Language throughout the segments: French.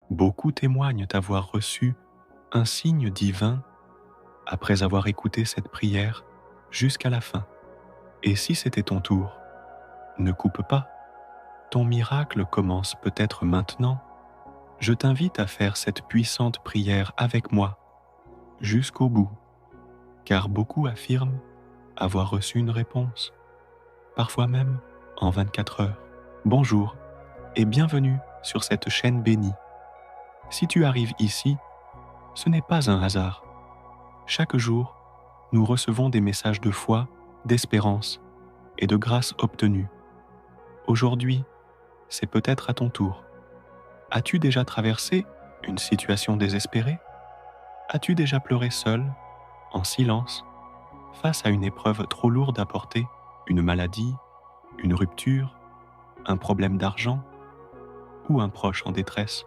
Beaucoup témoignent avoir reçu un signe divin après avoir écouté cette prière jusqu'à la fin. Et si c'était ton tour, ne coupe pas. Ton miracle commence peut-être maintenant. Je t'invite à faire cette puissante prière avec moi jusqu'au bout, car beaucoup affirment avoir reçu une réponse, parfois même en 24 heures. Bonjour et bienvenue sur cette chaîne bénie. Si tu arrives ici, ce n'est pas un hasard. Chaque jour, nous recevons des messages de foi, d'espérance et de grâce obtenue. Aujourd'hui, c'est peut-être à ton tour. As-tu déjà traversé une situation désespérée? As-tu déjà pleuré seul, en silence, face à une épreuve trop lourde à porter, une maladie, une rupture, un problème d'argent ou un proche en détresse?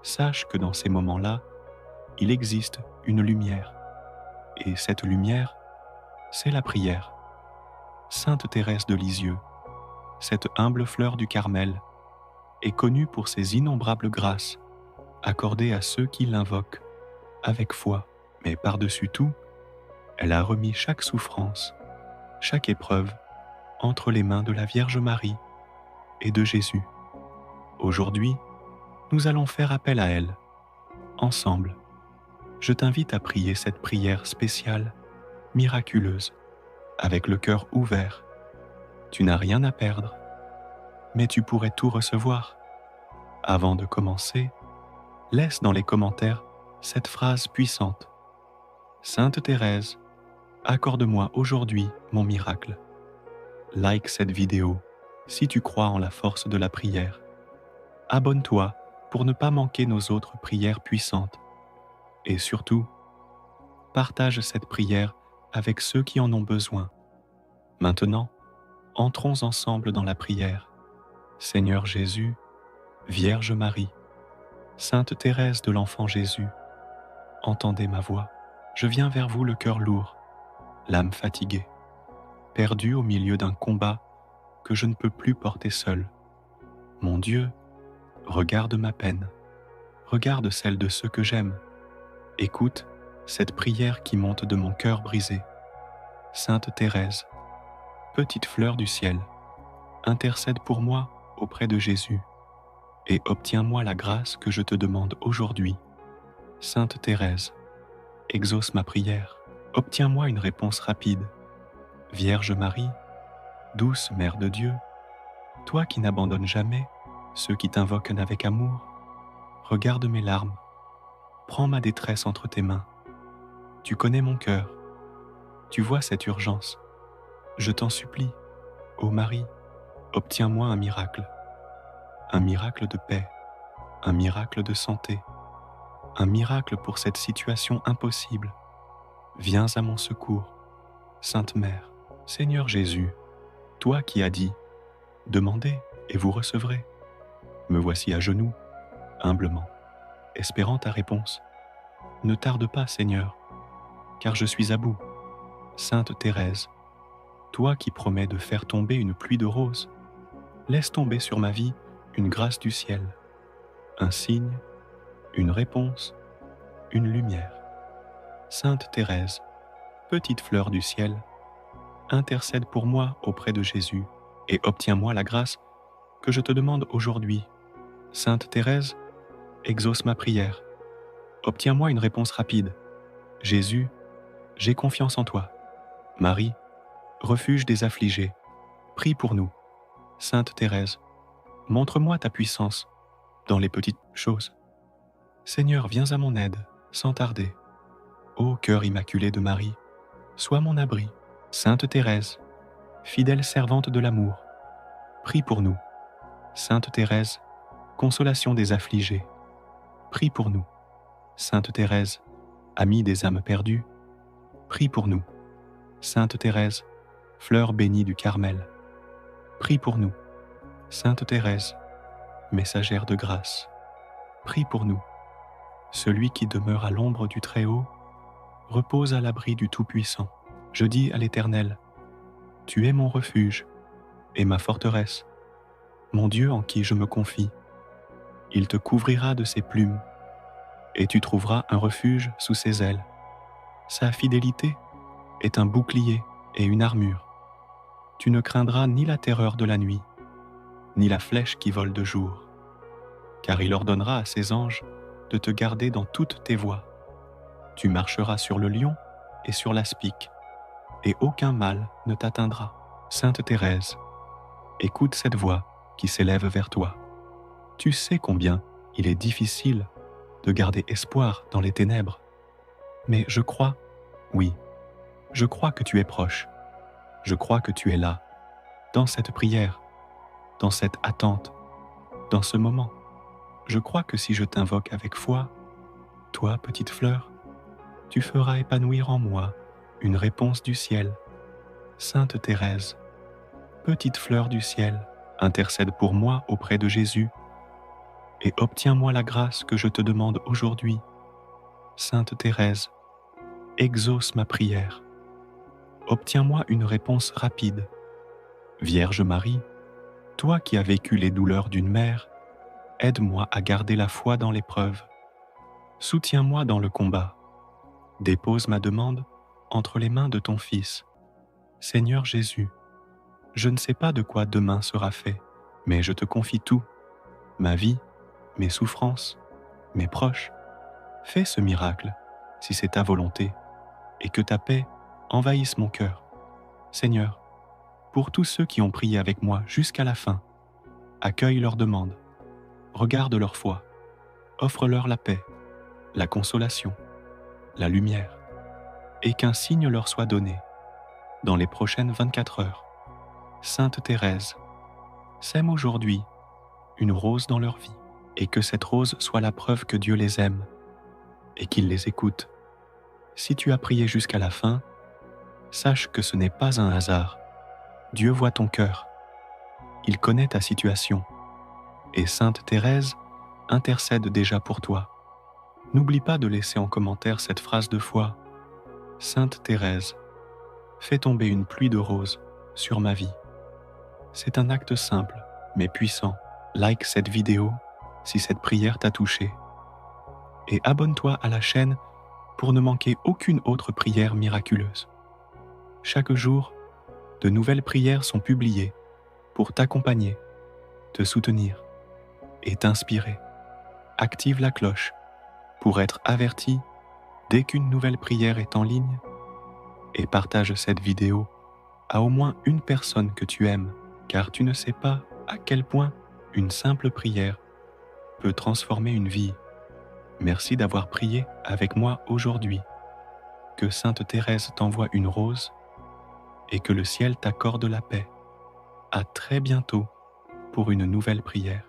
Sache que dans ces moments-là, il existe une lumière. Et cette lumière, c'est la prière. Sainte Thérèse de Lisieux, cette humble fleur du Carmel, est connue pour ses innombrables grâces accordées à ceux qui l'invoquent avec foi. Mais par-dessus tout, elle a remis chaque souffrance, chaque épreuve entre les mains de la Vierge Marie et de Jésus. Aujourd'hui, nous allons faire appel à elle, ensemble. Je t'invite à prier cette prière spéciale, miraculeuse, avec le cœur ouvert. Tu n'as rien à perdre, mais tu pourrais tout recevoir. Avant de commencer, laisse dans les commentaires cette phrase puissante. Sainte Thérèse, accorde-moi aujourd'hui mon miracle. Like cette vidéo si tu crois en la force de la prière. Abonne-toi pour ne pas manquer nos autres prières puissantes. Et surtout, partage cette prière avec ceux qui en ont besoin. Maintenant, entrons ensemble dans la prière. Seigneur Jésus, Vierge Marie, Sainte Thérèse de l'Enfant Jésus, entendez ma voix. Je viens vers vous le cœur lourd, l'âme fatiguée, perdu au milieu d'un combat que je ne peux plus porter seul. Mon Dieu, regarde ma peine, regarde celle de ceux que j'aime. Écoute cette prière qui monte de mon cœur brisé. Sainte Thérèse, petite fleur du ciel, intercède pour moi auprès de Jésus et obtiens-moi la grâce que je te demande aujourd'hui. Sainte Thérèse, exauce ma prière, obtiens-moi une réponse rapide. Vierge Marie, douce Mère de Dieu, toi qui n'abandonnes jamais ceux qui t'invoquent avec amour, regarde mes larmes, prends ma détresse entre tes mains. Tu connais mon cœur, tu vois cette urgence. Je t'en supplie, ô Marie, obtiens-moi un miracle de paix, un miracle de santé, un miracle pour cette situation impossible. Viens à mon secours, Sainte Mère. Seigneur Jésus, toi qui as dit « Demandez et vous recevrez », me voici à genoux, humblement, espérant ta réponse. Ne tarde pas, Seigneur, car je suis à bout. Sainte Thérèse, toi qui promets de faire tomber une pluie de roses, laisse tomber sur ma vie une grâce du ciel, un signe, une réponse, une lumière. Sainte Thérèse, petite fleur du ciel, intercède pour moi auprès de Jésus et obtiens-moi la grâce que je te demande aujourd'hui. Sainte Thérèse, exauce ma prière. Obtiens-moi une réponse rapide. Jésus, j'ai confiance en toi. Marie, refuge des affligés, prie pour nous. Sainte Thérèse, montre-moi ta puissance dans les petites choses. Seigneur, viens à mon aide, sans tarder. Ô cœur immaculé de Marie, sois mon abri. Sainte Thérèse, fidèle servante de l'amour, prie pour nous. Sainte Thérèse, consolation des affligés, prie pour nous. Sainte Thérèse, amie des âmes perdues, prie pour nous. Sainte Thérèse, fleur bénie du Carmel, prie pour nous. Sainte Thérèse, messagère de grâce, prie pour nous. Celui qui demeure à l'ombre du Très-Haut repose à l'abri du Tout-Puissant. Je dis à l'Éternel, tu es mon refuge et ma forteresse, mon Dieu en qui je me confie. Il te couvrira de ses plumes, et tu trouveras un refuge sous ses ailes. Sa fidélité est un bouclier et une armure. Tu ne craindras ni la terreur de la nuit, ni la flèche qui vole de jour, car il ordonnera à ses anges de te garder dans toutes tes voies. Tu marcheras sur le lion et sur l'aspic, et aucun mal ne t'atteindra. Sainte Thérèse, écoute cette voix qui s'élève vers toi. Tu sais combien il est difficile de garder espoir dans les ténèbres. Mais je crois, oui, je crois que tu es proche. Je crois que tu es là, dans cette prière, dans cette attente, dans ce moment. Je crois que si je t'invoque avec foi, toi, petite fleur, tu feras épanouir en moi une réponse du ciel. Sainte Thérèse, petite fleur du ciel, intercède pour moi auprès de Jésus et obtiens-moi la grâce que je te demande aujourd'hui. Sainte Thérèse, exauce ma prière. Obtiens-moi une réponse rapide. Vierge Marie, toi qui as vécu les douleurs d'une mère, aide-moi à garder la foi dans l'épreuve. Soutiens-moi dans le combat. Dépose ma demande entre les mains de ton Fils. Seigneur Jésus, je ne sais pas de quoi demain sera fait, mais je te confie tout, ma vie, mes souffrances, mes proches. Fais ce miracle, si c'est ta volonté, et que ta paix envahisse mon cœur. Seigneur, pour tous ceux qui ont prié avec moi jusqu'à la fin, accueille leurs demandes, regarde leur foi, offre-leur la paix, la consolation, la lumière, et qu'un signe leur soit donné dans les prochaines 24 heures. Sainte Thérèse, sème aujourd'hui une rose dans leur vie, et que cette rose soit la preuve que Dieu les aime et qu'il les écoute. Si tu as prié jusqu'à la fin, sache que ce n'est pas un hasard. Dieu voit ton cœur. Il connaît ta situation. Et Sainte Thérèse intercède déjà pour toi. N'oublie pas de laisser en commentaire cette phrase de foi. Sainte Thérèse, fais tomber une pluie de roses sur ma vie. C'est un acte simple, mais puissant. Like cette vidéo si cette prière t'a touché. Et abonne-toi à la chaîne pour ne manquer aucune autre prière miraculeuse. Chaque jour, de nouvelles prières sont publiées pour t'accompagner, te soutenir et t'inspirer. Active la cloche pour être averti dès qu'une nouvelle prière est en ligne et partage cette vidéo à au moins une personne que tu aimes, car tu ne sais pas à quel point une simple prière peut transformer une vie. Merci d'avoir prié avec moi aujourd'hui. Que Sainte Thérèse t'envoie une rose et que le ciel t'accorde la paix. À très bientôt pour une nouvelle prière.